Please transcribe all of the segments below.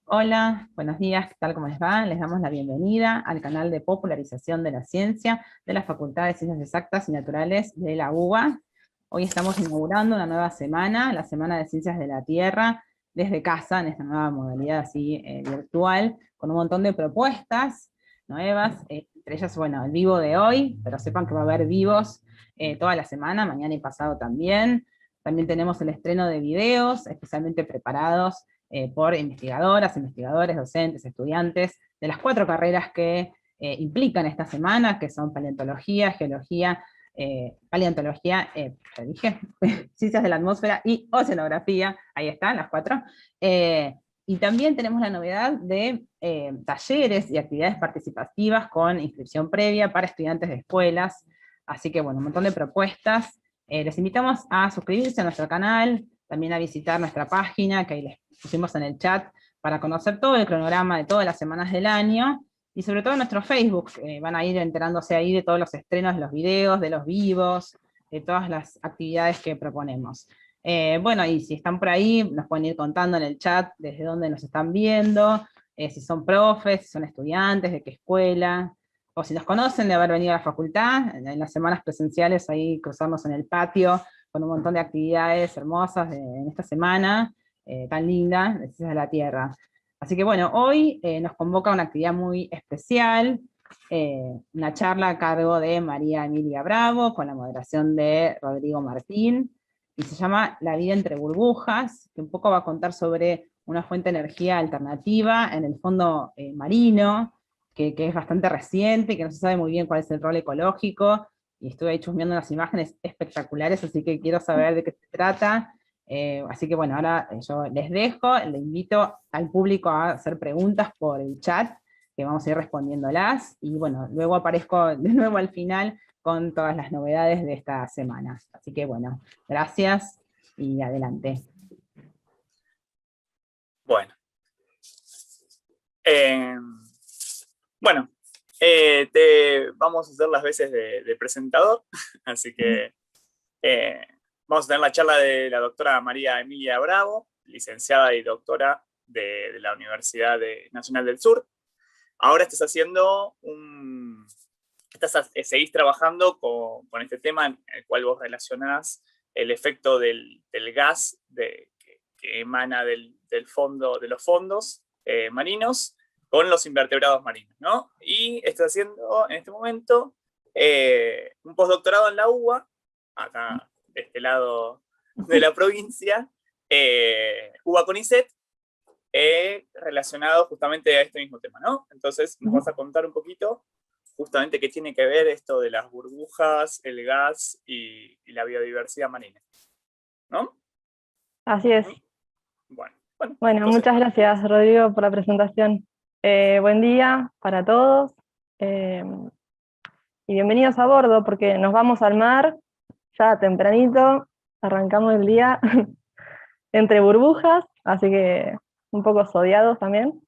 Hola, buenos días, ¿qué tal? ¿Cómo les va? Les damos la bienvenida al canal de popularización de la ciencia de la Facultad de Ciencias Exactas y Naturales de la UBA. Hoy estamos inaugurando una nueva semana, la Semana de Ciencias de la Tierra, desde casa, en esta nueva modalidad así virtual, con un montón de propuestas nuevas, entre ellas, bueno, el vivo de hoy, pero sepan que va a haber vivos toda la semana, mañana y pasado también. También tenemos el estreno de videos, especialmente preparados por investigadoras, investigadores, docentes, estudiantes, de las 4 carreras que implican esta semana, que son paleontología, geología, paleontología, ya dije, ciencias de la atmósfera y oceanografía, ahí están las 4. Y también tenemos la novedad de talleres y actividades participativas con inscripción previa para estudiantes de escuelas, así que bueno, un montón de propuestas. Les invitamos a suscribirse a nuestro canal, también a visitar nuestra página, que ahí les pusimos en el chat, para conocer todo el cronograma de todas las semanas del año, y sobre todo en nuestro Facebook, van a ir enterándose ahí de todos los estrenos de los videos, de los vivos, de todas las actividades que proponemos. Bueno, y si están por ahí, nos pueden ir contando en el chat desde dónde nos están viendo, si son profes, si son estudiantes, de qué escuela, o si nos conocen de haber venido a la facultad, en las semanas presenciales ahí cruzarnos en el patio, con un montón de actividades hermosas en esta semana, tan linda, de Ciencias de la Tierra. Así que bueno, hoy nos convoca una actividad muy especial, una charla a cargo de María Emilia Bravo, con la moderación de Rodrigo Martín, y se llama La vida entre burbujas, que un poco va a contar sobre una fuente de energía alternativa en el fondo marino, que es bastante reciente, y que no se sabe muy bien cuál es el rol ecológico, y estuve ahí chusmeando unas imágenes espectaculares, así que quiero saber de qué se trata. Así que bueno, ahora yo les dejo, le invito al público a hacer preguntas por el chat, que vamos a ir respondiéndolas, y bueno, luego aparezco de nuevo al final con todas las novedades de esta semana. Así que bueno, gracias y adelante. Bueno, eh, bueno vamos a hacer las veces de presentador, así que vamos a tener la charla de la doctora María Emilia Bravo, licenciada y doctora de la Universidad Nacional del Sur. Ahora seguís trabajando con este tema en el cual vos relacionás el efecto del gas que emana del fondo, de los fondos marinos con los invertebrados marinos, ¿no? Y estás haciendo en este momento un postdoctorado en la UBA, acá de este lado de la provincia, UBA CONICET, relacionado justamente a este mismo tema, ¿no? Entonces nos vas a contar un poquito justamente qué tiene que ver esto de las burbujas, el gas y la biodiversidad marina, ¿no? Así es. Bueno, Bueno, entonces, muchas gracias, Rodrigo, por la presentación. Buen día para todos y bienvenidos a bordo, porque nos vamos al mar ya tempranito, arrancamos el día entre burbujas, así que un poco sodiados también.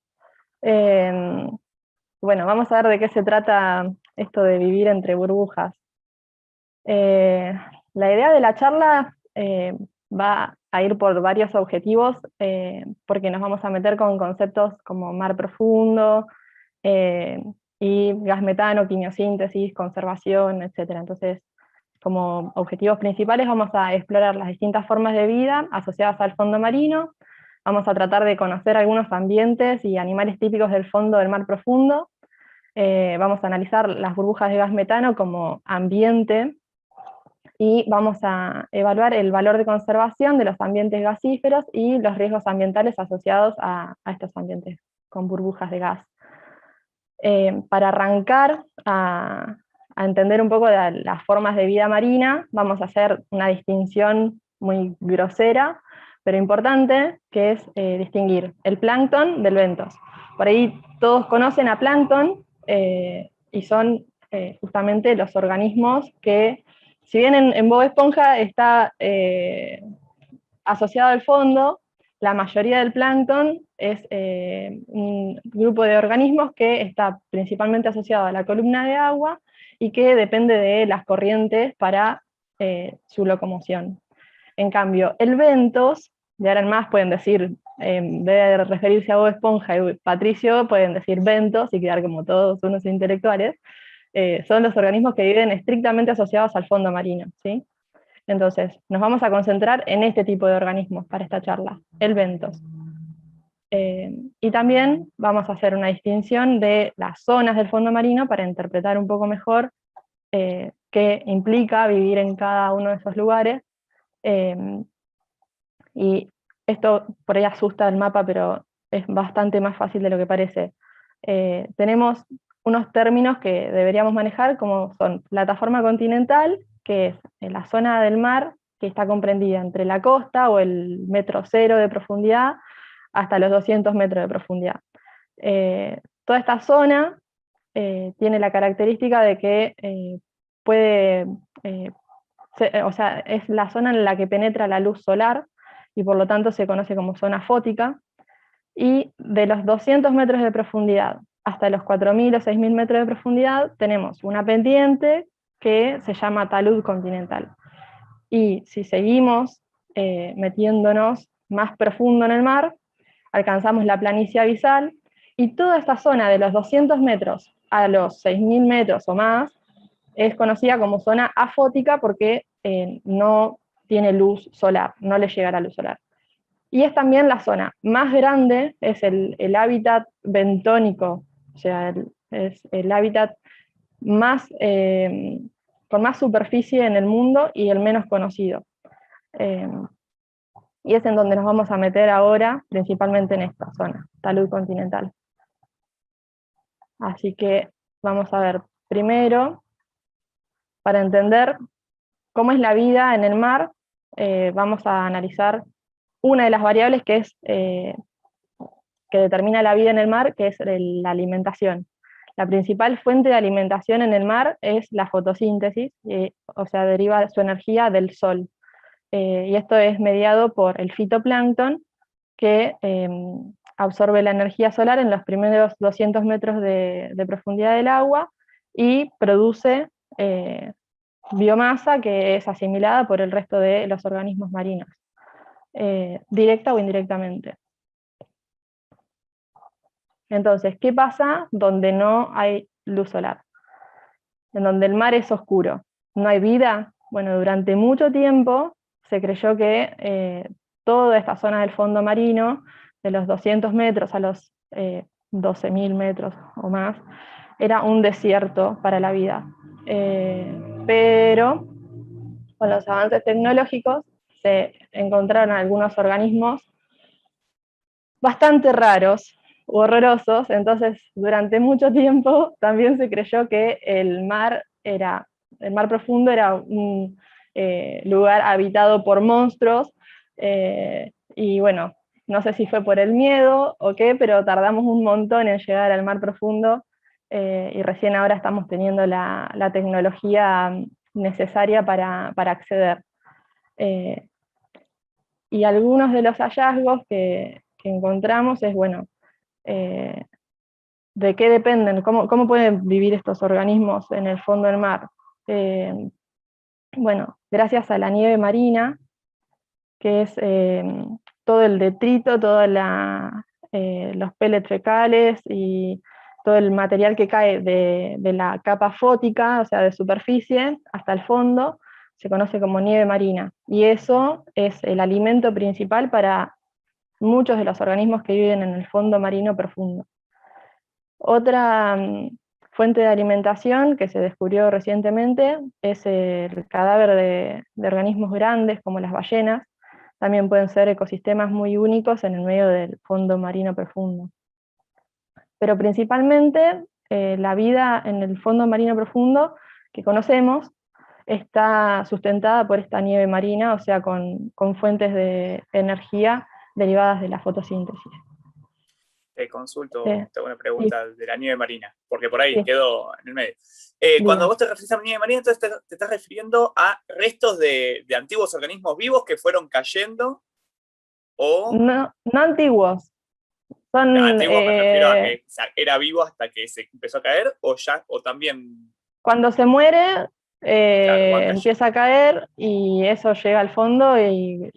Bueno, vamos a ver de qué se trata esto de vivir entre burbujas. La idea de la charla va a ir por varios objetivos, porque nos vamos a meter con conceptos como mar profundo, y gas metano, quimiosíntesis, conservación, etc. Entonces, como objetivos principales vamos a explorar las distintas formas de vida asociadas al fondo marino, vamos a tratar de conocer algunos ambientes y animales típicos del fondo del mar profundo, vamos a analizar las burbujas de gas metano como ambiente, y vamos a evaluar el valor de conservación de los ambientes gasíferos y los riesgos ambientales asociados a estos ambientes con burbujas de gas. Para arrancar a entender un poco de las formas de vida marina, vamos a hacer una distinción muy grosera, pero importante, que es distinguir el plancton del bentos. Por ahí todos conocen a plancton, y son justamente los organismos que, si bien en Bob Esponja está asociado al fondo, la mayoría del plancton es un grupo de organismos que está principalmente asociado a la columna de agua y que depende de las corrientes para su locomoción. En cambio, el bentos, de ahora en más pueden decir en vez de referirse a Bob Esponja y Patricio, pueden decir bentos y quedar como todos unos intelectuales. Son los organismos que viven estrictamente asociados al fondo marino, ¿sí? Entonces, nos vamos a concentrar en este tipo de organismos para esta charla, el bentos. Y también vamos a hacer una distinción de las zonas del fondo marino para interpretar un poco mejor qué implica vivir en cada uno de esos lugares. Y esto por ahí asusta el mapa, pero es bastante más fácil de lo que parece. Tenemos unos términos que deberíamos manejar, como son plataforma continental, que es la zona del mar que está comprendida entre la costa o el metro cero de profundidad hasta los 200 metros de profundidad. Toda esta zona tiene la característica de que puede, o sea, es la zona en la que penetra la luz solar, y por lo tanto se conoce como zona fótica, y de los 200 metros de profundidad hasta los 4.000 o 6.000 metros de profundidad tenemos una pendiente que se llama talud continental. Y si seguimos metiéndonos más profundo en el mar, alcanzamos la planicie abisal, y toda esta zona de los 200 metros a los 6.000 metros o más es conocida como zona afótica porque no tiene luz solar, no le llega la luz solar. Y es también la zona más grande, es el hábitat bentónico, o sea, es el hábitat más, con más superficie en el mundo y el menos conocido. Y es en donde nos vamos a meter ahora, principalmente en esta zona, talud continental. Así que vamos a ver primero, para entender cómo es la vida en el mar, vamos a analizar una de las variables que determina la vida en el mar, que es la alimentación. La principal fuente de alimentación en el mar es la fotosíntesis, o sea, deriva su energía del sol. Y esto es mediado por el fitoplancton, que absorbe la energía solar en los primeros 200 metros de profundidad del agua y produce biomasa que es asimilada por el resto de los organismos marinos, directa o indirectamente. Entonces, ¿qué pasa donde no hay luz solar? En donde el mar es oscuro. ¿No hay vida? Bueno, durante mucho tiempo se creyó que toda esta zona del fondo marino, de los 200 metros a los 12.000 metros o más, era un desierto para la vida. Pero con los avances tecnológicos se encontraron algunos organismos bastante raros u horrorosos, entonces durante mucho tiempo también se creyó que el mar profundo era un lugar habitado por monstruos, y bueno, no sé si fue por el miedo o qué, pero tardamos un montón en llegar al mar profundo, y recién ahora estamos teniendo la tecnología necesaria para acceder. Y algunos de los hallazgos que encontramos es, bueno, de qué dependen, cómo pueden vivir estos organismos en el fondo del mar. Bueno, gracias a la nieve marina, que es todo el detrito, todos los pellets fecales y todo el material que cae de la capa fótica, o sea, de superficie, hasta el fondo, se conoce como nieve marina. Y eso es el alimento principal para muchos de los organismos que viven en el fondo marino profundo. Otra fuente de alimentación que se descubrió recientemente es el cadáver de organismos grandes como las ballenas. También pueden ser ecosistemas muy únicos en el medio del fondo marino profundo. Pero principalmente la vida en el fondo marino profundo que conocemos está sustentada por esta nieve marina, o sea, con fuentes de energía derivadas de la fotosíntesis. Te consulto, tengo una pregunta de la nieve marina, porque por ahí Sí. quedó en el medio. Cuando vos te refieres a nieve marina, entonces te estás refiriendo a restos de antiguos organismos vivos que fueron cayendo, o... No antiguos. Son, antiguos me refiero a que era vivo hasta que se empezó a caer, o también... Cuando se muere, Claro, empieza a caer y eso llega al fondo y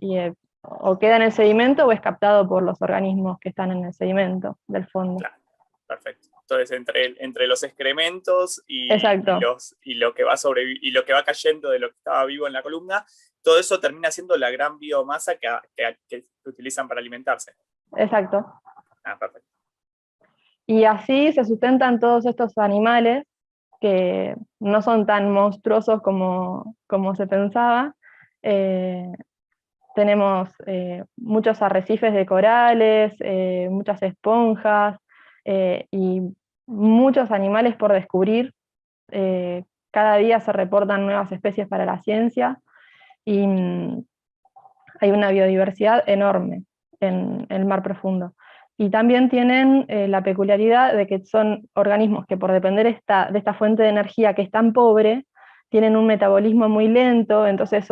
o queda en el sedimento o es captado por los organismos que están en el sedimento del fondo. Claro, perfecto. Entonces, entre los excrementos y lo que va y lo que va cayendo de lo que estaba vivo en la columna, todo eso termina siendo la gran biomasa que utilizan para alimentarse. Exacto. Ah, perfecto. Y así se sustentan todos estos animales que no son tan monstruosos como se pensaba. Tenemos muchos arrecifes de corales, muchas esponjas y muchos animales por descubrir. Cada día se reportan nuevas especies para la ciencia y hay una biodiversidad enorme en el mar profundo. Y también tienen la peculiaridad de que son organismos que, por depender de esta fuente de energía que es tan pobre, tienen un metabolismo muy lento, entonces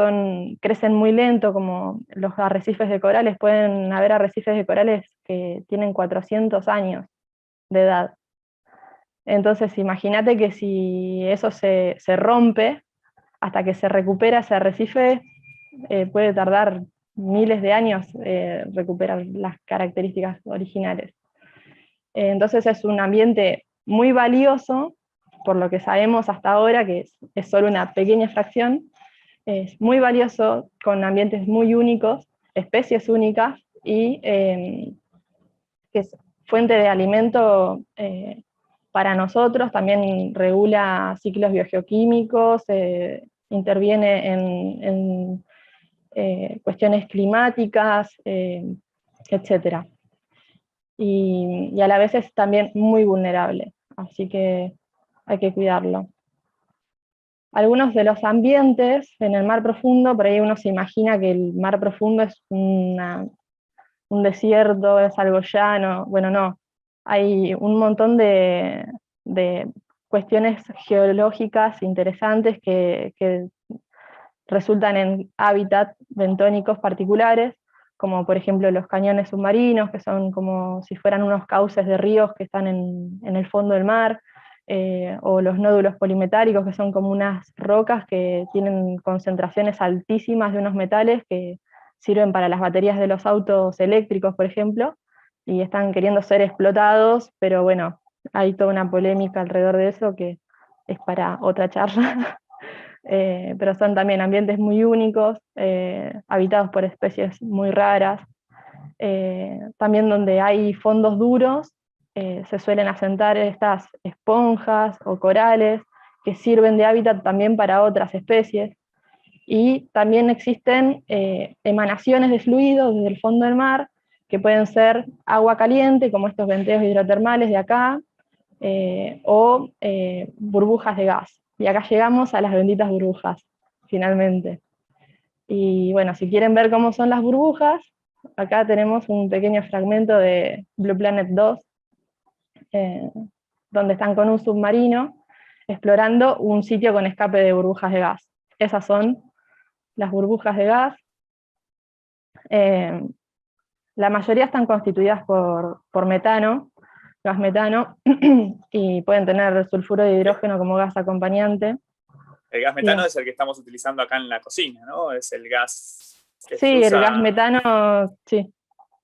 crecen muy lento, como los arrecifes de corales. Pueden haber arrecifes de corales que tienen 400 años de edad. Entonces imagínate que si eso se rompe, hasta que se recupera ese arrecife, puede tardar miles de años recuperar las características originales. Entonces es un ambiente muy valioso, por lo que sabemos hasta ahora, que es solo una pequeña fracción. Es muy valioso, con ambientes muy únicos, especies únicas, y que es fuente de alimento para nosotros. También regula ciclos biogeoquímicos, interviene en cuestiones climáticas, etc. Y a la vez es también muy vulnerable, así que hay que cuidarlo. Algunos de los ambientes en el mar profundo, por ahí uno se imagina que el mar profundo es un desierto, es algo llano. Bueno, no. Hay un montón de cuestiones geológicas interesantes que resultan en hábitats bentónicos particulares, como por ejemplo los cañones submarinos, que son como si fueran unos cauces de ríos que están en el fondo del mar, o los nódulos polimetálicos, que son como unas rocas que tienen concentraciones altísimas de unos metales que sirven para las baterías de los autos eléctricos, por ejemplo, y están queriendo ser explotados, pero bueno, hay toda una polémica alrededor de eso que es para otra charla. Pero son también ambientes muy únicos, habitados por especies muy raras. También donde hay fondos duros, se suelen asentar estas esponjas o corales que sirven de hábitat también para otras especies. Y también existen emanaciones de fluidos desde el fondo del mar, que pueden ser agua caliente, como estos venteos hidrotermales de acá, o burbujas de gas. Y acá llegamos a las benditas burbujas, finalmente. Y bueno, si quieren ver cómo son las burbujas, acá tenemos un pequeño fragmento de Blue Planet 2, donde están con un submarino explorando un sitio con escape de burbujas de gas. Esas son las burbujas de gas. La mayoría están constituidas por metano, gas metano, y pueden tener sulfuro de hidrógeno como gas acompañante. El gas metano es el que estamos utilizando acá en la cocina, ¿no? Es el gas que sí, el gas metano, sí.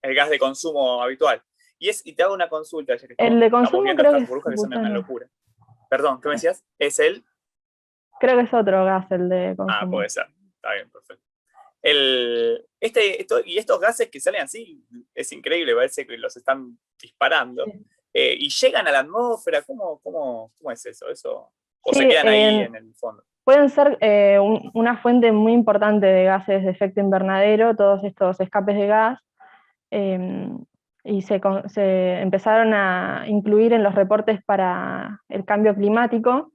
El gas de consumo habitual. Y te hago una consulta, ya que el de consumo estamos viendo creo estas burbujas que son una locura. Perdón, ¿qué me decías? ¿Es el? Creo que es otro gas el de consumo. Ah, puede ser. Está bien, perfecto. Y estos gases que salen así, es increíble, parece que los están disparando. Sí. Y llegan a la atmósfera, ¿cómo es eso? ¿O sí, se quedan ahí en el fondo? Pueden ser una fuente muy importante de gases de efecto invernadero, todos estos escapes de gas, y se empezaron a incluir en los reportes para el cambio climático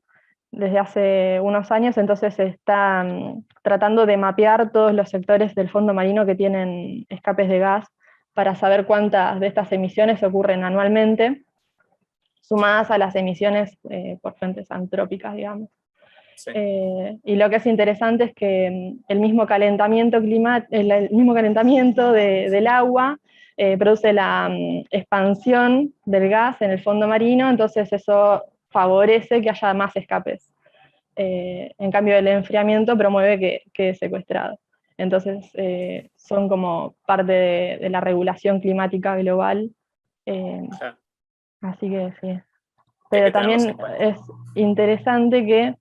desde hace unos años. Entonces se está tratando de mapear todos los sectores del fondo marino que tienen escapes de gas para saber cuántas de estas emisiones ocurren anualmente, sumadas a las emisiones por fuentes antrópicas, digamos. Sí. Y lo que es interesante es que el mismo calentamiento del agua produce la expansión del gas en el fondo marino, entonces eso favorece que haya más escapes. En cambio, el enfriamiento promueve que quede secuestrado. Entonces son como parte de la regulación climática global. Claro, Así que sí. hay Pero que tenerlos también en cuenta. es interesante que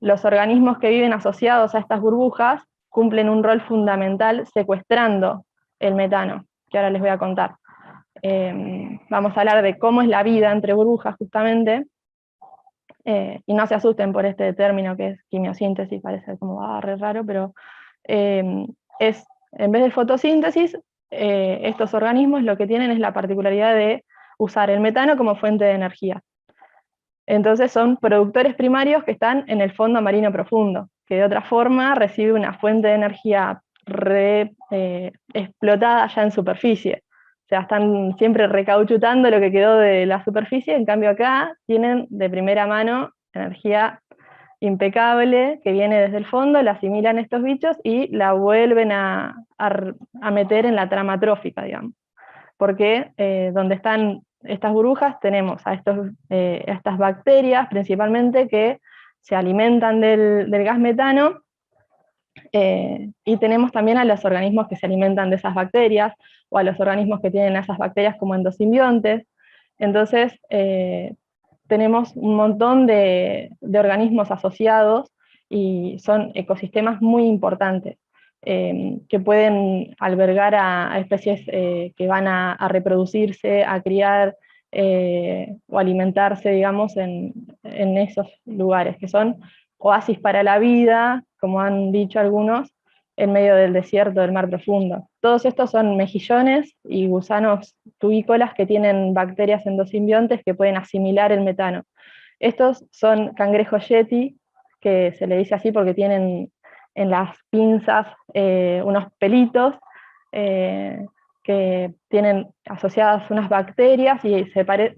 los organismos que viven asociados a estas burbujas cumplen un rol fundamental secuestrando el metano, que ahora les voy a contar. Vamos a hablar de cómo es la vida entre burbujas justamente, y no se asusten por este término que es quimiosíntesis, parece como re raro, pero es, en vez de fotosíntesis, estos organismos lo que tienen es la particularidad de usar el metano como fuente de energía. Entonces son productores primarios que están en el fondo marino profundo, que de otra forma recibe una fuente de energía explotada ya en superficie. O sea, están siempre recauchutando lo que quedó de la superficie, en cambio acá tienen de primera mano energía impecable que viene desde el fondo, la asimilan estos bichos y la vuelven a meter en la trama trófica, digamos. Porque donde están estas burbujas tenemos a estas bacterias principalmente que se alimentan del gas metano, y tenemos también a los organismos que se alimentan de esas bacterias, o a los organismos que tienen a esas bacterias como endosimbiontes. Entonces, tenemos un montón de organismos asociados y son ecosistemas muy importantes, que pueden albergar a especies que van a reproducirse, a criar o alimentarse, digamos, en esos lugares, que son oasis para la vida, como han dicho algunos, en medio del desierto del mar profundo. Todos estos son mejillones y gusanos tubícolas que tienen bacterias endosimbiontes que pueden asimilar el metano. Estos son cangrejos yeti, que se le dice así porque tienen en las pinzas unos pelitos que tienen asociadas unas bacterias y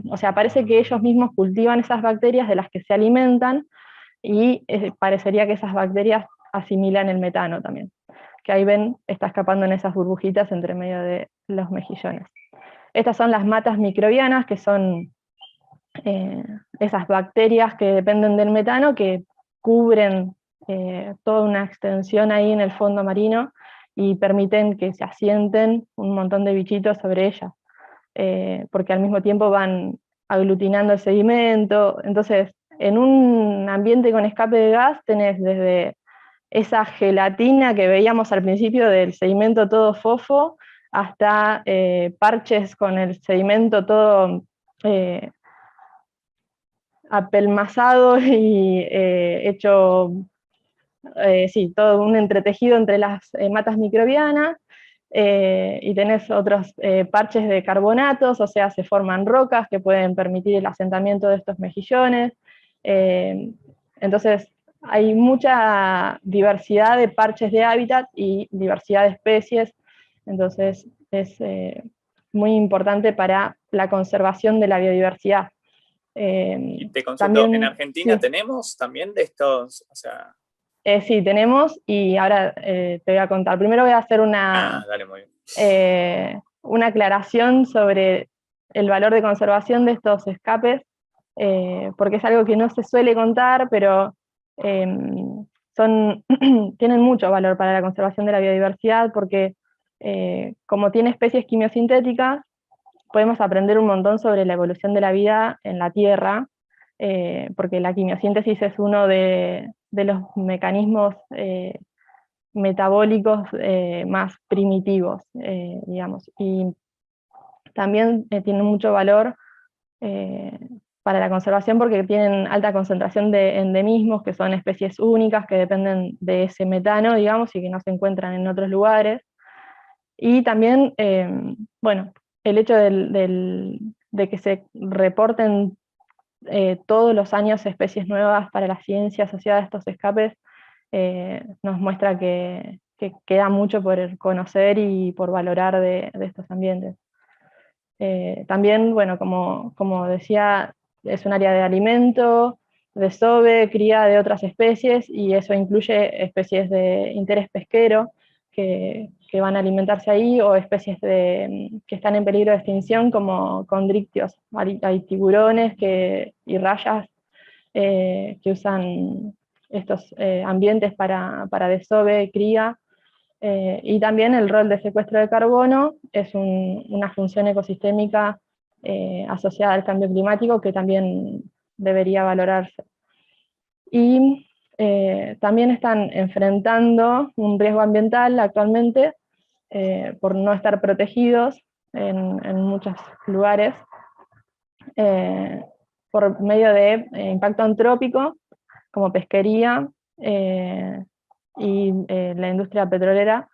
o sea, parece que ellos mismos cultivan esas bacterias de las que se alimentan, y parecería que esas bacterias asimilan el metano también, que ahí ven, está escapando en esas burbujitas entre medio de los mejillones. Estas son las matas microbianas, que son esas bacterias que dependen del metano, que cubren toda una extensión ahí en el fondo marino y permiten que se asienten un montón de bichitos sobre ellas, porque al mismo tiempo van aglutinando el sedimento. Entonces, en un ambiente con escape de gas tenés desde esa gelatina que veíamos al principio del sedimento todo fofo, hasta parches con el sedimento todo apelmazado y hecho, sí, todo un entretejido entre las matas microbianas, y tenés otros parches de carbonatos, o sea, se forman rocas que pueden permitir el asentamiento de estos mejillones. Entonces, hay mucha diversidad de parches de hábitat y diversidad de especies, entonces es muy importante para la conservación de la biodiversidad. Y te consulto, ¿en También, Argentina sí, tenemos también de estos, o sea... sí, tenemos, y ahora te voy a contar. Primero voy a hacer Dale, muy bien. una aclaración sobre el valor de conservación de estos escapes, porque es algo que no se suele contar, pero tienen mucho valor para la conservación de la biodiversidad, porque como tiene especies quimiosintéticas, podemos aprender un montón sobre la evolución de la vida en la Tierra, porque la quimiosíntesis es uno de los mecanismos metabólicos más primitivos, digamos, y también tienen mucho valor para la conservación porque tienen alta concentración de endemismos, que son especies únicas que dependen de ese metano, digamos, y que no se encuentran en otros lugares. Y también, bueno, el hecho de que se reporten todos los años especies nuevas para la ciencia asociada a estos escapes nos muestra que queda mucho por conocer y por valorar de estos ambientes. También, bueno, como decía, es un área de alimento, desove, cría de otras especies, y eso incluye especies de interés pesquero que van a alimentarse ahí, o especies que están en peligro de extinción, como condrictios. Hay tiburones y rayas que usan estos ambientes para desove, cría, y también el rol de secuestro de carbono es una función ecosistémica asociada al cambio climático que también debería valorarse. Y también están enfrentando un riesgo ambiental actualmente por no estar protegidos en muchos lugares, por medio de impacto antrópico, como pesquería y la industria petrolera,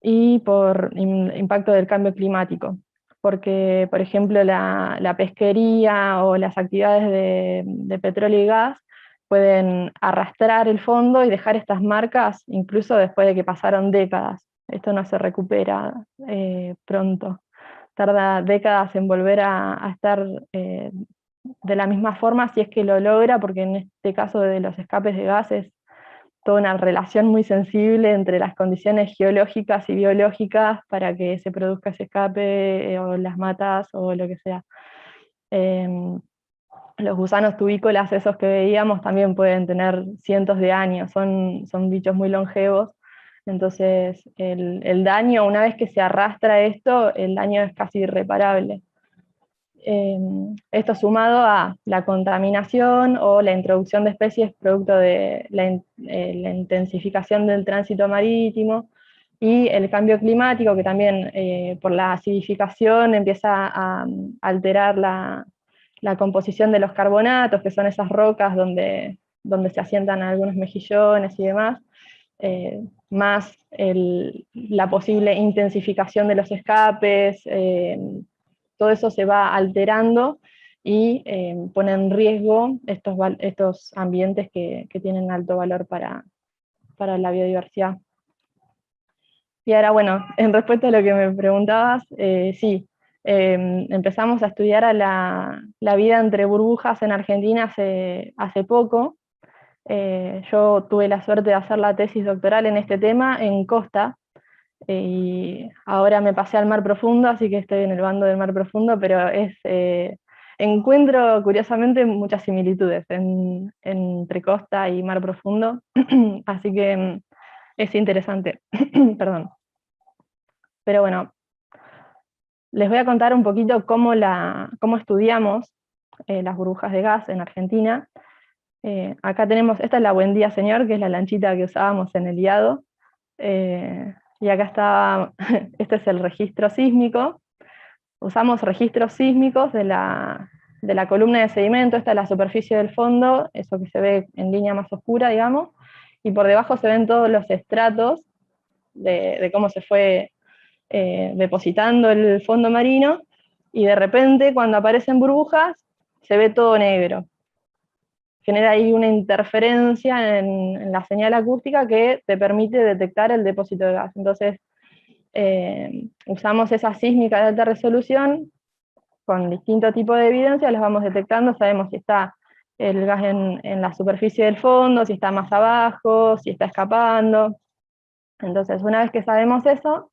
y por impacto del cambio climático. Porque, por ejemplo, la pesquería o las actividades de petróleo y gas pueden arrastrar el fondo y dejar estas marcas incluso después de que pasaron décadas. Esto no se recupera pronto. Tarda décadas en volver a estar de la misma forma, si es que lo logra, porque en este caso de los escapes de gases, toda una relación muy sensible entre las condiciones geológicas y biológicas para que se produzca ese escape, o las matas, o lo que sea. Los gusanos tubícolas, esos que veíamos, también pueden tener cientos de años, son bichos muy longevos, entonces el daño, una vez que se arrastra esto, el daño es casi irreparable. Esto sumado a la contaminación o la introducción de especies producto de la intensificación del tránsito marítimo, y el cambio climático, que también por la acidificación empieza a alterar la composición de los carbonatos, que son esas rocas donde se asientan algunos mejillones y demás, más la posible intensificación de los escapes, todo eso se va alterando y pone en riesgo estos ambientes que tienen alto valor para la biodiversidad. Y ahora, bueno, en respuesta a lo que me preguntabas, sí, empezamos a estudiar a la vida entre burbujas en Argentina hace poco. Yo tuve la suerte de hacer la tesis doctoral en este tema en Costa, y ahora me pasé al mar profundo, así que estoy en el bando del mar profundo, pero encuentro curiosamente muchas similitudes entre Costa y mar profundo, así que es interesante. Perdón. Pero bueno, les voy a contar un poquito cómo estudiamos las burbujas de gas en Argentina. Acá tenemos, esta es la Buen Día Señor, que es la lanchita que usábamos en el IADO. Y acá está, este es el registro sísmico. Usamos registros sísmicos de la columna de sedimento, esta es la superficie del fondo, eso que se ve en línea más oscura, digamos, y por debajo se ven todos los estratos de cómo se fue depositando el fondo marino, y de repente cuando aparecen burbujas se ve todo negro. Genera ahí una interferencia en la señal acústica que te permite detectar el depósito de gas. Entonces, usamos esa sísmica de alta resolución, con distintos tipos de evidencia, las vamos detectando, sabemos si está el gas en la superficie del fondo, si está más abajo, si está escapando. Entonces, una vez que sabemos eso,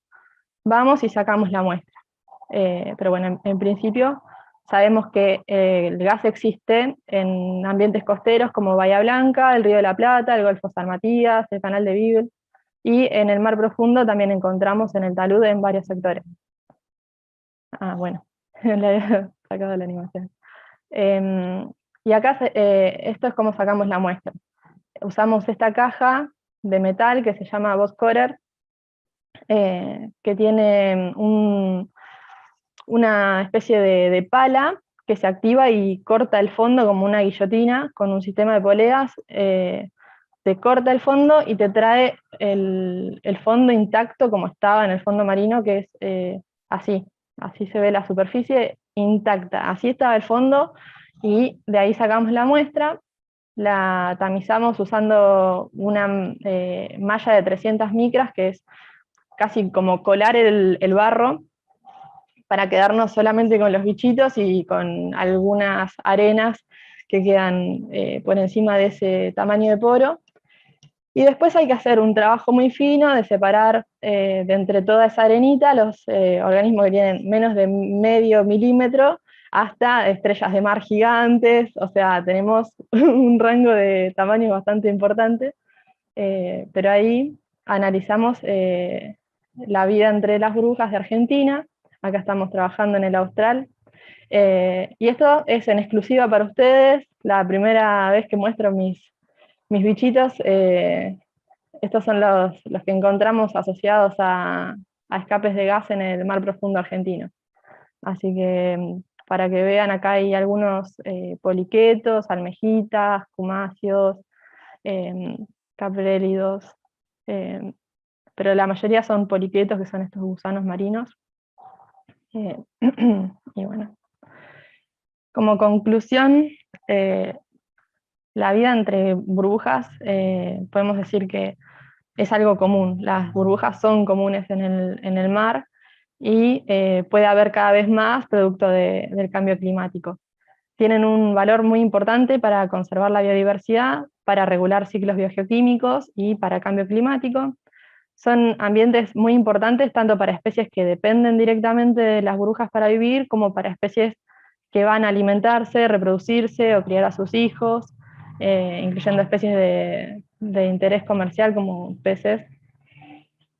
vamos y sacamos la muestra. Pero bueno, en principio sabemos que el gas existe en ambientes costeros como Bahía Blanca, el Río de la Plata, el Golfo San Matías, el Canal de Beagle, y en el mar profundo también encontramos en el talud en varios sectores. Ah, bueno, le he sacado la animación. Y acá esto es como sacamos la muestra. Usamos esta caja de metal que se llama Bosch-Corer, que tiene una especie de pala que se activa y corta el fondo como una guillotina con un sistema de poleas. Te corta el fondo y te trae el fondo intacto como estaba en el fondo marino, que es así se ve la superficie intacta, así estaba el fondo, y de ahí sacamos la muestra, la tamizamos usando una malla de 300 micras, que es casi como colar el barro, para quedarnos solamente con los bichitos y con algunas arenas que quedan por encima de ese tamaño de poro. Y después hay que hacer un trabajo muy fino de separar de entre toda esa arenita los organismos que tienen menos de medio milímetro hasta estrellas de mar gigantes, o sea, tenemos un rango de tamaños bastante importante, pero ahí analizamos la vida entre las burbujas de Argentina. Acá estamos trabajando en el Austral, y esto es en exclusiva para ustedes, la primera vez que muestro mis bichitos. Estos son los que encontramos asociados a escapes de gas en el mar profundo argentino. Así que para que vean, acá hay algunos poliquetos, almejitas, cumáceos, caprélidos, pero la mayoría son poliquetos, que son estos gusanos marinos. Y bueno, como conclusión, la vida entre burbujas, podemos decir que es algo común. Las burbujas son comunes en el mar, y puede haber cada vez más producto del cambio climático. Tienen un valor muy importante para conservar la biodiversidad, para regular ciclos biogeoquímicos y para el cambio climático. Son ambientes muy importantes tanto para especies que dependen directamente de las burbujas para vivir, como para especies que van a alimentarse, reproducirse o criar a sus hijos, incluyendo especies de interés comercial como peces.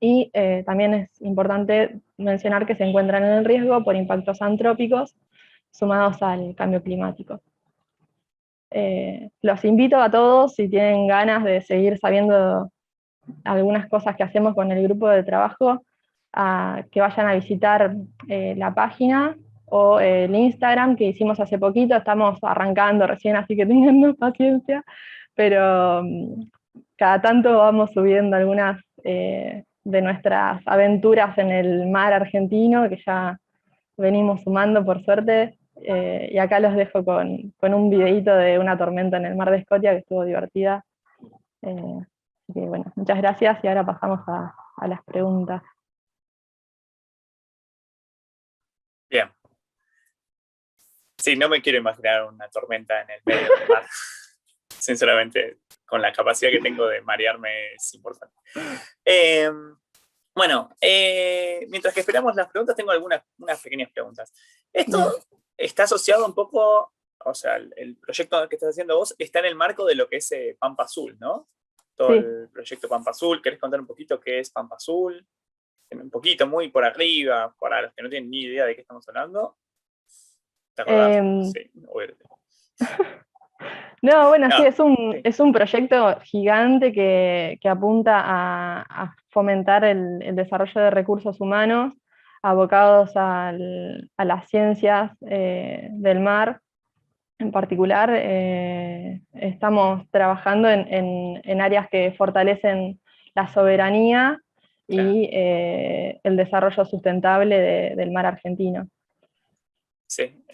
Y también es importante mencionar que se encuentran en el riesgo por impactos antrópicos sumados al cambio climático. Los invito a todos, si tienen ganas de seguir sabiendo algunas cosas que hacemos con el grupo de trabajo, a que vayan a visitar la página o el Instagram que hicimos hace poquito. Estamos arrancando recién, así que tengan paciencia, pero cada tanto vamos subiendo algunas de nuestras aventuras en el mar argentino, que ya venimos sumando por suerte, y acá los dejo con un videíto de una tormenta en el mar de Escocia que estuvo divertida. Así que bueno, muchas gracias, y ahora pasamos a las preguntas. Bien. Sí, no me quiero imaginar una tormenta en el medio del mar. Sinceramente, con la capacidad que tengo de marearme es importante. Bueno, mientras que esperamos las preguntas, tengo unas pequeñas preguntas. Esto está asociado un poco, o sea, el proyecto que estás haciendo vos está en el marco de lo que es Pampa Azul, ¿no? Todo Sí. el proyecto Pampa Azul. ¿Querés contar un poquito qué es Pampa Azul? Un poquito, muy por arriba, para los que no tienen ni idea de qué estamos hablando. ¿Te acordás? Sí, No, bueno, no, sí, es un proyecto gigante que apunta a fomentar el desarrollo de recursos humanos abocados a las ciencias del mar. En particular, estamos trabajando en áreas que fortalecen la soberanía y el desarrollo sustentable del mar argentino. Sí,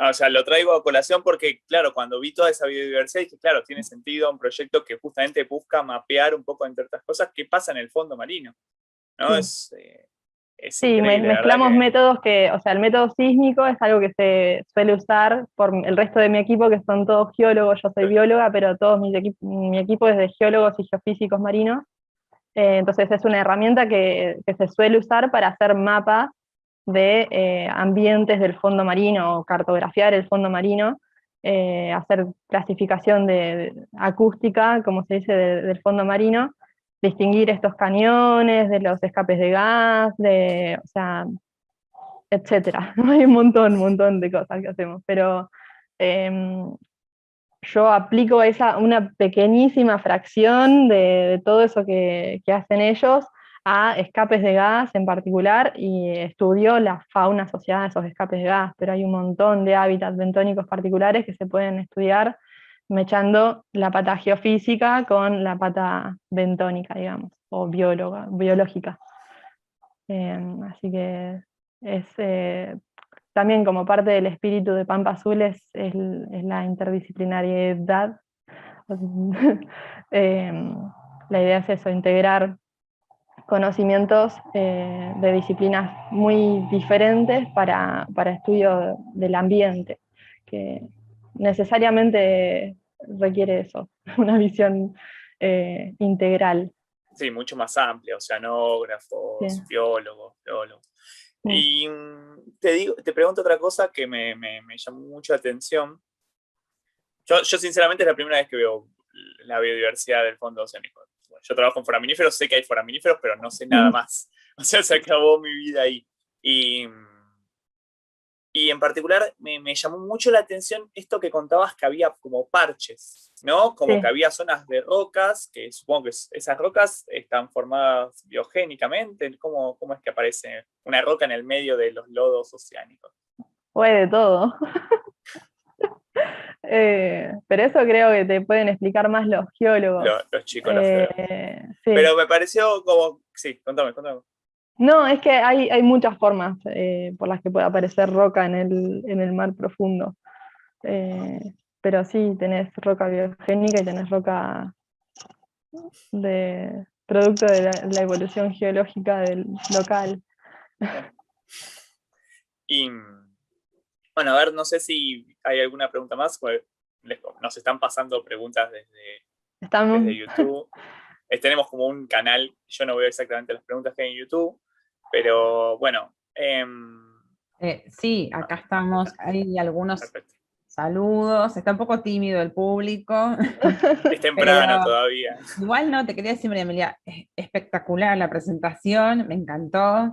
o sea, lo traigo a colación porque, claro, cuando vi toda esa biodiversidad, dije, claro, tiene sentido un proyecto que justamente busca mapear un poco, entre otras cosas, qué pasa en el fondo marino, ¿no? Sí. Es Sí, increíble, mezclamos que... métodos o sea, el método sísmico es algo que se suele usar por el resto de mi equipo, que son todos geólogos. Yo soy bióloga, pero mi equipo es de geólogos y geofísicos marinos. Entonces es una herramienta que se suele usar para hacer mapas de ambientes del fondo marino, o cartografiar el fondo marino, hacer clasificación acústica, como se dice, del fondo marino, distinguir estos cañones de los escapes de gas, o sea, etcétera. Hay un montón de cosas que hacemos, pero yo aplico una pequeñísima fracción de todo eso que hacen ellos a escapes de gas en particular, y estudio la fauna asociada a esos escapes de gas, pero hay un montón de hábitats bentónicos particulares que se pueden estudiar mechando la pata geofísica con la pata bentónica, digamos, o biológica. Así que es también, como parte del espíritu de Pampa Azul, es la interdisciplinariedad. La idea es eso, integrar conocimientos de disciplinas muy diferentes para estudio del ambiente, que necesariamente requiere eso, una visión integral. Sí, mucho más amplia, oceanógrafos, Sí. biólogos. Y te pregunto otra cosa que me llamó mucho la atención. Yo sinceramente es la primera vez que veo la biodiversidad del fondo oceánico. Bueno, yo trabajo en foraminíferos, sé que hay foraminíferos, pero no sé nada más. O sea, se acabó mi vida ahí. Y en particular me llamó mucho la atención esto que contabas, que había como parches, ¿no? Como Sí. que había zonas de rocas, que supongo que esas rocas están formadas biogénicamente. ¿Cómo es que aparece una roca en el medio de los lodos oceánicos? Fue de todo. Pero eso creo que te pueden explicar más los geólogos. Los chicos, los geólogos. Sí. Pero me pareció como... Sí, contame. No, es que hay muchas formas por las que puede aparecer roca en el mar profundo. Pero sí, tenés roca biogénica y tenés roca producto de la evolución geológica del local. Y bueno, a ver, no sé si hay alguna pregunta más. Pues, nos están pasando preguntas desde YouTube. Tenemos como un canal, yo no veo exactamente las preguntas que hay en YouTube, pero bueno. Sí, acá estamos, hay algunos Perfecto. saludos, está un poco tímido el público. Es temprano todavía. Igual no, te quería decir, María Emilia, espectacular la presentación, me encantó.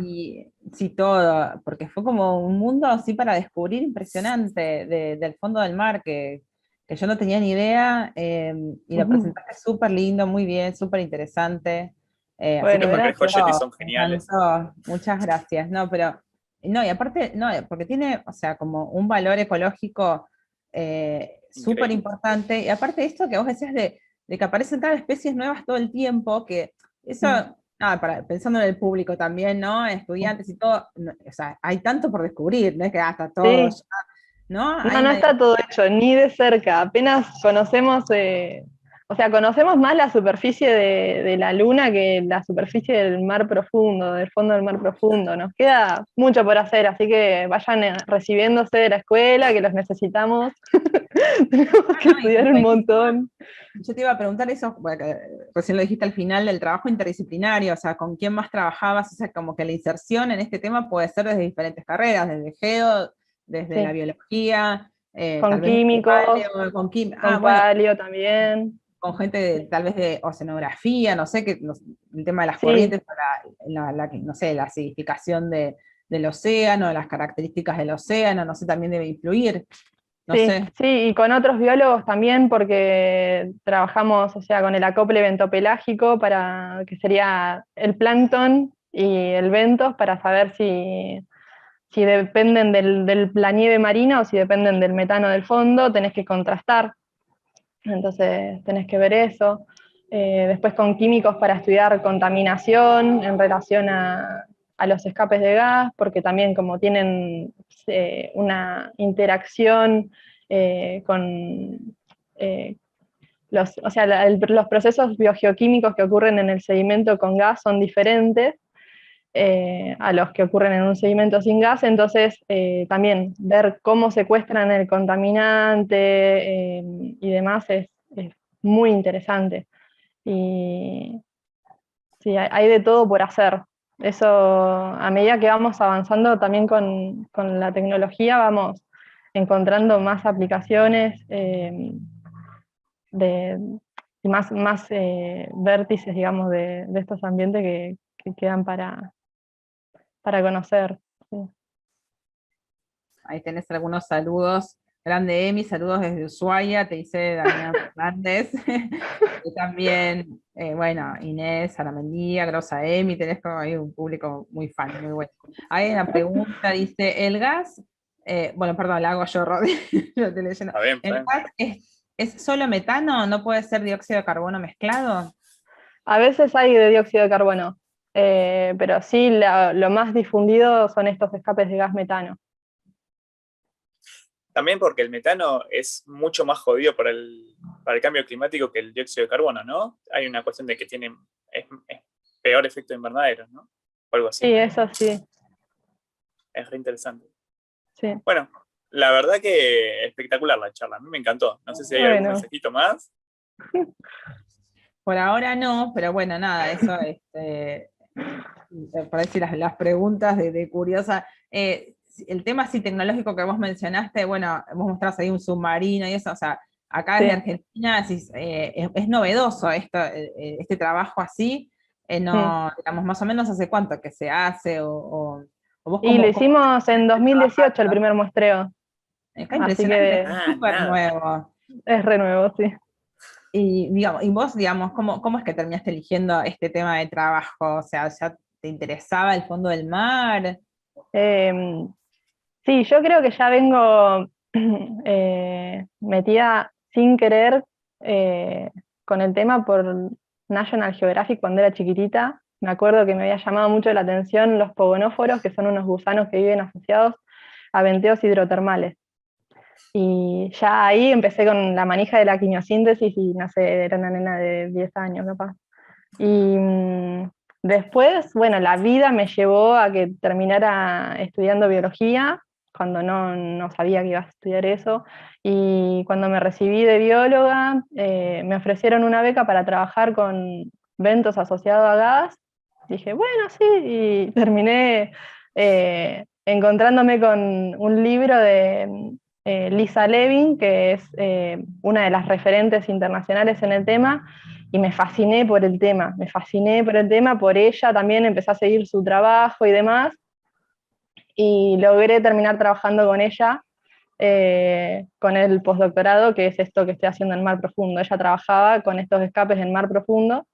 Y sí, todo, porque fue como un mundo así para descubrir impresionante del fondo del mar, que yo no tenía ni idea, y lo presentaste súper lindo, muy bien, súper interesante. Así Bueno, que me Los cangrejos encantó, yeti son me geniales. encantó. Muchas gracias. No, pero, no, y aparte, no, porque tiene, o sea, como un valor ecológico súper Increíble. importante, y aparte de esto que vos decías de que aparecen cada especies nuevas todo el tiempo, que eso pensando en el público también, ¿no? Estudiantes y todo, o sea, hay tanto por descubrir, no es que hasta todo, Sí. ¿no? No, no está todo hecho, ni de cerca. Apenas conocemos, o sea, conocemos más la superficie de la Luna que la superficie del mar profundo, del fondo del mar profundo. Nos queda mucho por hacer, así que vayan recibiéndose de la escuela, que los necesitamos. Tenemos que estudiar un montón. Yo te iba a preguntar eso, bueno, recién lo dijiste al final, del trabajo interdisciplinario, o sea, ¿con quién más trabajabas? O sea, como que la inserción en este tema puede ser desde diferentes carreras, desde geo, desde la biología, Con tal vez químicos, con con bueno, palio también. con gente tal vez de oceanografía, no sé, el tema de las Sí, corrientes, no sé, la acidificación del océano, las características del océano, no sé, también debe influir, no sí, sé. sí, y con otros biólogos también, porque trabajamos, o sea, con el acople bentopelágico, para que sería el plancton y el bentos, para saber si dependen de la nieve marina o si dependen del metano del fondo, tenés que contrastar. Entonces tenés que ver eso. Después con químicos para estudiar contaminación en relación a los escapes de gas, porque también como tienen una interacción con o sea, los procesos biogeoquímicos que ocurren en el sedimento con gas son diferentes a los que ocurren en un sedimento sin gas, entonces también ver cómo secuestran el contaminante y demás es muy interesante. Y sí, hay de todo por hacer. Eso, a medida que vamos avanzando también con la tecnología, vamos encontrando más aplicaciones y más vértices, digamos, de estos ambientes que quedan para conocer. Sí. Ahí tenés algunos saludos. Grande Emi, saludos desde Ushuaia, te dice Damián Fernández. Y también, bueno, Inés, Aramendía, Grosa Emi, tenés como ahí un público muy fan, muy bueno. Hay una pregunta, dice, ¿el gas? Bueno, perdón, la hago yo, Rodi. Yo estoy leyendo. Está bien, está ¿El bien. gas es solo metano? ¿No puede ser dióxido de carbono mezclado? A veces hay de dióxido de carbono, pero sí lo más difundido son estos escapes de gas metano. También porque el metano es mucho más jodido para el cambio climático que el dióxido de carbono, ¿no? Hay una cuestión de que es peor efecto invernadero, ¿no? O algo así. Sí, eso sí. Es re interesante. Sí. Bueno, la verdad que espectacular la charla. A mí me encantó. No sé si hay algún Bueno. mensajito más. Por ahora no, pero bueno, nada, eso por decir las preguntas de curiosa. El tema así tecnológico que vos mencionaste, bueno, vos mostrás ahí un submarino y eso, o sea, acá desde Argentina es novedoso este trabajo así, no, digamos, más o menos hace cuánto que se hace, o vos Y lo cómo hicimos en 2018 el primer muestreo, está así impresionante, que es súper nuevo. es re nuevo, sí. Y vos, digamos, ¿cómo es que terminaste eligiendo este tema de trabajo? O sea, ¿ya te interesaba el fondo del mar? Eh, sí, yo creo que ya vengo metida sin querer con el tema por National Geographic cuando era chiquitita. Me acuerdo que me había llamado mucho la atención los pogonóforos, que son unos gusanos que viven asociados a venteos hidrotermales. Y ya ahí empecé con la manija de la quimiosíntesis y no sé, era una nena de 10 años capaz. Y después, bueno, la vida me llevó a que terminara estudiando biología, cuando no sabía que iba a estudiar eso. Y cuando me recibí de bióloga, me ofrecieron una beca para trabajar con ventos asociados a gas. Dije, bueno, sí, y terminé encontrándome con un libro de Lisa Levin, que es una de las referentes internacionales en el tema, y me fasciné por el tema, por ella también empecé a seguir su trabajo y demás, y logré terminar trabajando con ella, con el postdoctorado, que es esto que estoy haciendo en mar profundo. Ella trabajaba con estos escapes en mar profundo,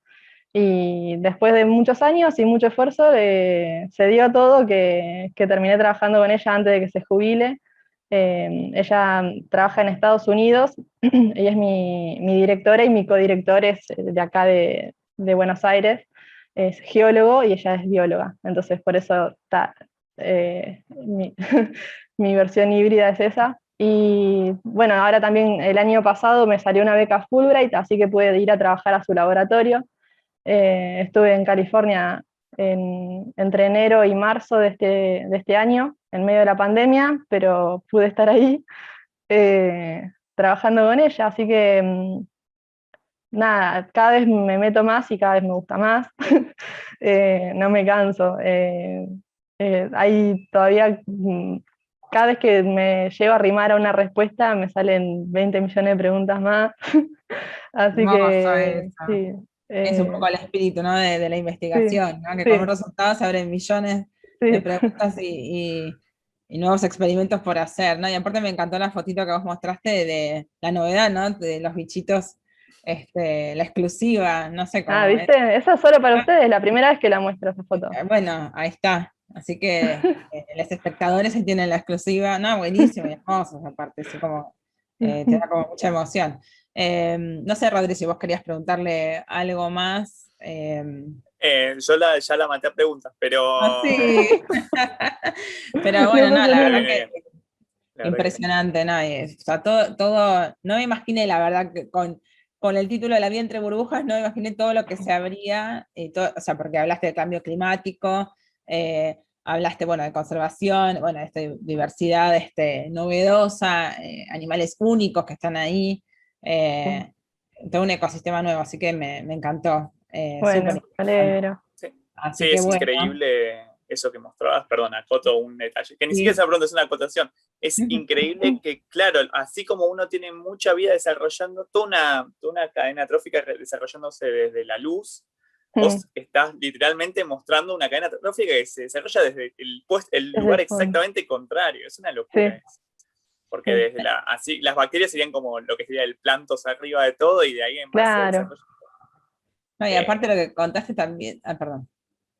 y después de muchos años y mucho esfuerzo, se dio todo que terminé trabajando con ella antes de que se jubile. Ella trabaja en Estados Unidos, ella es mi directora y mi codirector es de acá de Buenos Aires, es geólogo y ella es bióloga, entonces por eso está, mi, mi versión híbrida es esa. Y bueno, ahora también el año pasado me salió una beca Fulbright, así que pude ir a trabajar a su laboratorio. Estuve en California entre enero y marzo de este año, en medio de la pandemia, pero pude estar ahí trabajando con ella, así que nada, cada vez me meto más y cada vez me gusta más. No me canso. Hay todavía, cada vez que me llego a arrimar a una respuesta, me salen 20 millones de preguntas más. Así Hermoso que eso. sí. Es un poco el espíritu, ¿no? de la Sí, investigación, ¿no? Que con un sí, resultado se abren millones de sí. preguntas y nuevos experimentos por hacer, ¿no? Y aparte me encantó la fotito que vos mostraste de la novedad, ¿no? De los bichitos, la exclusiva, no sé Ah, cómo es. ¿viste? Esa es solo para ustedes, la primera vez que la muestro esa foto. Bueno, ahí está. Así que los espectadores ahí tienen la exclusiva. No, buenísimo y hermosos aparte, así como te da como mucha emoción. No sé, Rodri, si vos querías preguntarle algo más. Yo ya la maté a preguntas, pero... Sí. Pero bueno, No no, pasa la nada. verdad viene que bien. La verdad que bien. impresionante, ¿no? O sea, todo, no me imaginé, la verdad, que con el título de La vida entre burbujas, no me imaginé todo lo que se habría, o sea, porque hablaste de cambio climático, hablaste, bueno, de conservación, bueno, de diversidad novedosa, animales únicos que están ahí, todo un ecosistema nuevo, así que me encantó, súper Bueno, me interesante. alegro. Sí. Así Sí, que es bueno, increíble eso que mostrabas. Perdón, acoto un detalle, que ni siquiera sí. es una pregunta, es una acotación. Es increíble que, claro, así como uno tiene mucha vida desarrollando, toda una cadena trófica desarrollándose desde la luz, vos estás literalmente mostrando una cadena trófica que se desarrolla desde el Desde lugar el fondo. exactamente contrario. Es una Sí, locura eso. Porque sí. desde así, las bacterias serían como lo que sería el plantos arriba de todo y de ahí en más se Claro. desarrolla. No, y aparte lo que contaste también, perdón.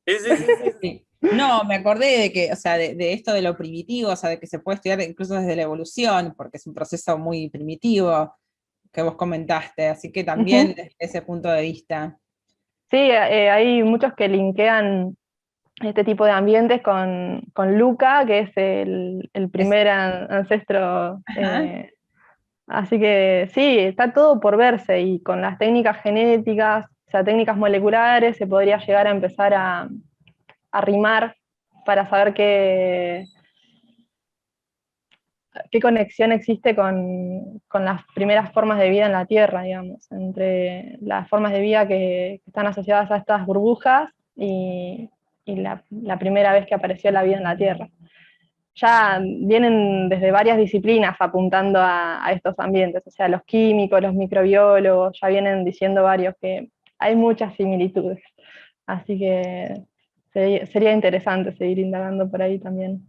Sí, sí, sí, sí. Sí. No, me acordé de que, o sea, de esto de lo primitivo, o sea, de que se puede estudiar incluso desde la evolución, porque es un proceso muy primitivo que vos comentaste, así que también Ujú. desde ese punto de vista. Sí, hay muchos que linkean este tipo de ambientes con Luca, que es el Es, primer ancestro. ajá. Así que sí, está todo por verse y con las técnicas genéticas, o sea, técnicas moleculares, se podría llegar a empezar a rimar para saber qué conexión existe con las primeras formas de vida en la Tierra, digamos, entre las formas de vida que están asociadas a estas burbujas y y la primera vez que apareció la vida en la Tierra. Ya vienen desde varias disciplinas apuntando a estos ambientes, o sea, los químicos, los microbiólogos, ya vienen diciendo varios que hay muchas similitudes. Así que sería interesante seguir indagando por ahí también.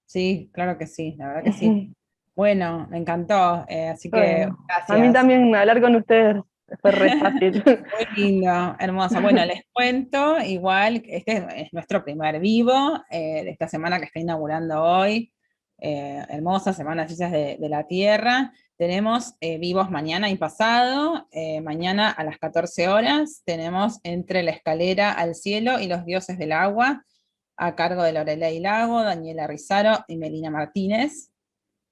Sí, claro que sí, la verdad que sí. Bueno, me encantó, así que Bueno, a mí gracias. también hablar con ustedes fue re fácil. Muy lindo, hermoso. Bueno, les cuento, igual, este es nuestro primer vivo de esta semana que está inaugurando hoy. Hermosa Semana de Ciencias de la Tierra. Tenemos vivos mañana y pasado. Mañana a las 14 horas tenemos Entre la Escalera al Cielo y los Dioses del Agua, a cargo de Loreley Lago, Daniela Rizaro y Melina Martínez,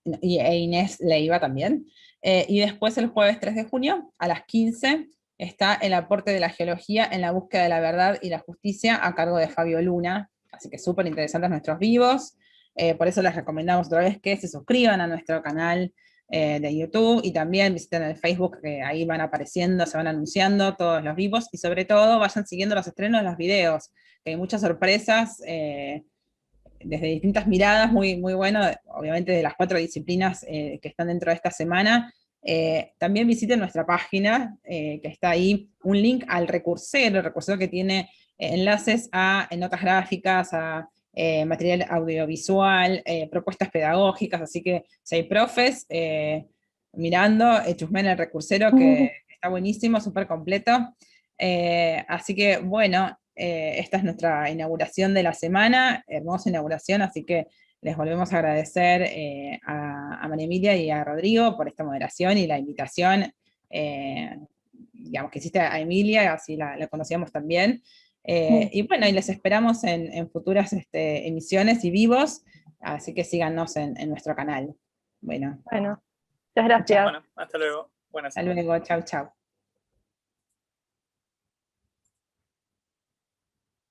e Inés Leiva también. Y después el jueves 3 de junio a las 15 está El aporte de la geología en la búsqueda de la verdad y la justicia, a cargo de Fabio Luna. Así que súper interesantes nuestros vivos. Por eso les recomendamos otra vez que se suscriban a nuestro canal de YouTube, y también visiten el Facebook, que ahí van apareciendo, se van anunciando todos los vivos, y sobre todo vayan siguiendo los estrenos de los videos, que hay muchas sorpresas desde distintas miradas, muy, muy bueno, obviamente de las 4 disciplinas que están dentro de esta semana. También visiten nuestra página, que está ahí, un link al recursero, el recursero que tiene enlaces a notas gráficas, a material audiovisual, propuestas pedagógicas, así que si hay profes mirando, chusmen el recursero, que está buenísimo, súper completo. Así que bueno, esta es nuestra inauguración de la semana, hermosa inauguración, así que les volvemos a agradecer a María Emilia y a Rodrigo por esta moderación y la invitación, digamos, que hiciste a Emilia, así la conocíamos también. Y bueno, y les esperamos en futuras emisiones y vivos, así que síganos en nuestro canal. Bueno, Bueno, muchas gracias. Bueno, hasta luego. Buenas hasta luego, chau, chau.